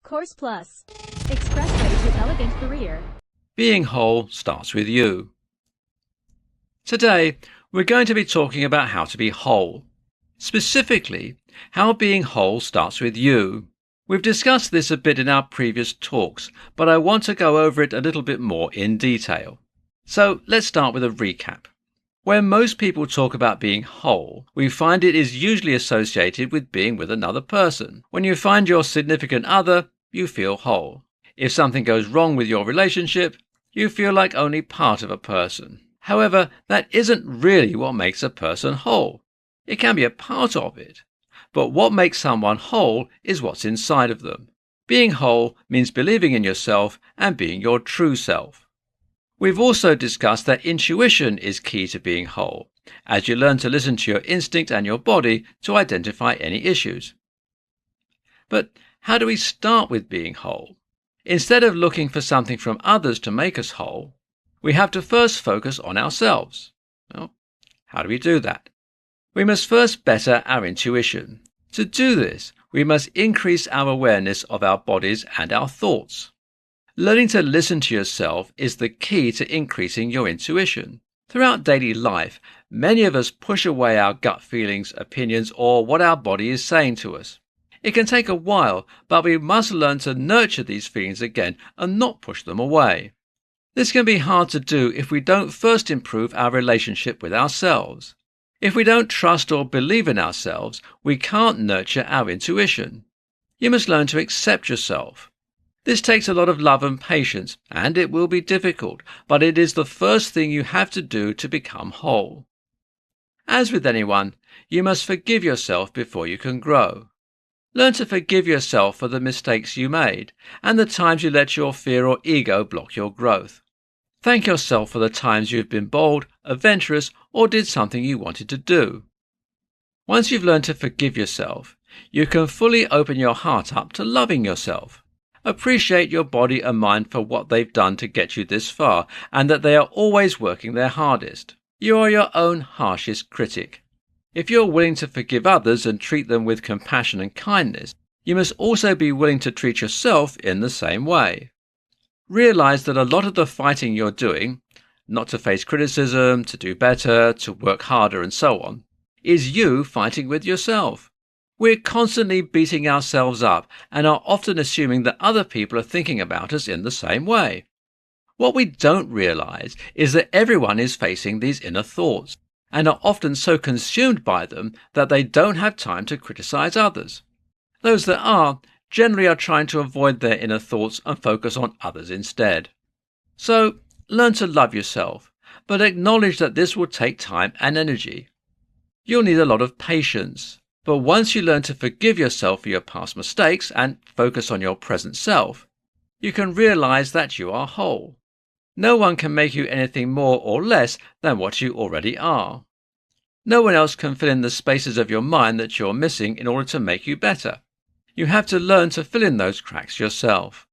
Course Plus. Expressway to elegant career. Being whole starts with you. Today, we're going to be talking about how to be whole. Specifically, how being whole starts with you. We've discussed this a bit in our previous talks, but I want to go over it a little bit more in detail. So let's start with a recap. When most people talk about being whole, we find it is usually associated with being with another person. When you find your significant other, you feel whole. If something goes wrong with your relationship, you feel like only part of a person. However, that isn't really what makes a person whole. It can be a part of it. But what makes someone whole is what's inside of them. Being whole means believing in yourself and being your true self. We've also discussed that intuition is key to being whole, as you learn to listen to your instinct and your body to identify any issues. But how do we start with being whole? Instead of looking for something from others to make us whole, we have to first focus on ourselves. Well, how do we do that? We must first better our intuition. To do this, we must increase our awareness of our bodies and our thoughts. Learning to listen to yourself is the key to increasing your intuition. Throughout daily life, many of us push away our gut feelings, opinions, or what our body is saying to us. It can take a while, but we must learn to nurture these feelings again and not push them away. This can be hard to do if we don't first improve our relationship with ourselves. If we don't trust or believe in ourselves, we can't nurture our intuition. You must learn to accept yourself. This takes a lot of love and patience, and it will be difficult, but it is the first thing you have to do to become whole. As with anyone, you must forgive yourself before you can grow. Learn to forgive yourself for the mistakes you made and the times you let your fear or ego block your growth. Thank yourself for the times you've been bold, adventurous, or did something you wanted to do. Once you've learned to forgive yourself, you can fully open your heart up to loving yourself. Appreciate your body and mind for what they've done to get you this far, and that they are always working their hardest. You are your own harshest critic. If you're willing to forgive others and treat them with compassion and kindness, you must also be willing to treat yourself in the same way. Realize that a lot of the fighting you're doing, not to face criticism, to do better, to work harder and so on, is you fighting with yourself. We're constantly beating ourselves up and are often assuming that other people are thinking about us in the same way. What we don't realize is that everyone is facing these inner thoughts and are often so consumed by them that they don't have time to criticize others. Those that are generally are trying to avoid their inner thoughts and focus on others instead. So, learn to love yourself, but acknowledge that this will take time and energy. You'll need a lot of patience, but once you learn to forgive yourself for your past mistakes and focus on your present self, you can realize that you are whole. No one can make you anything more or less than what you already are. No one else can fill in the spaces of your mind that you're missing in order to make you better. You have to learn to fill in those cracks yourself.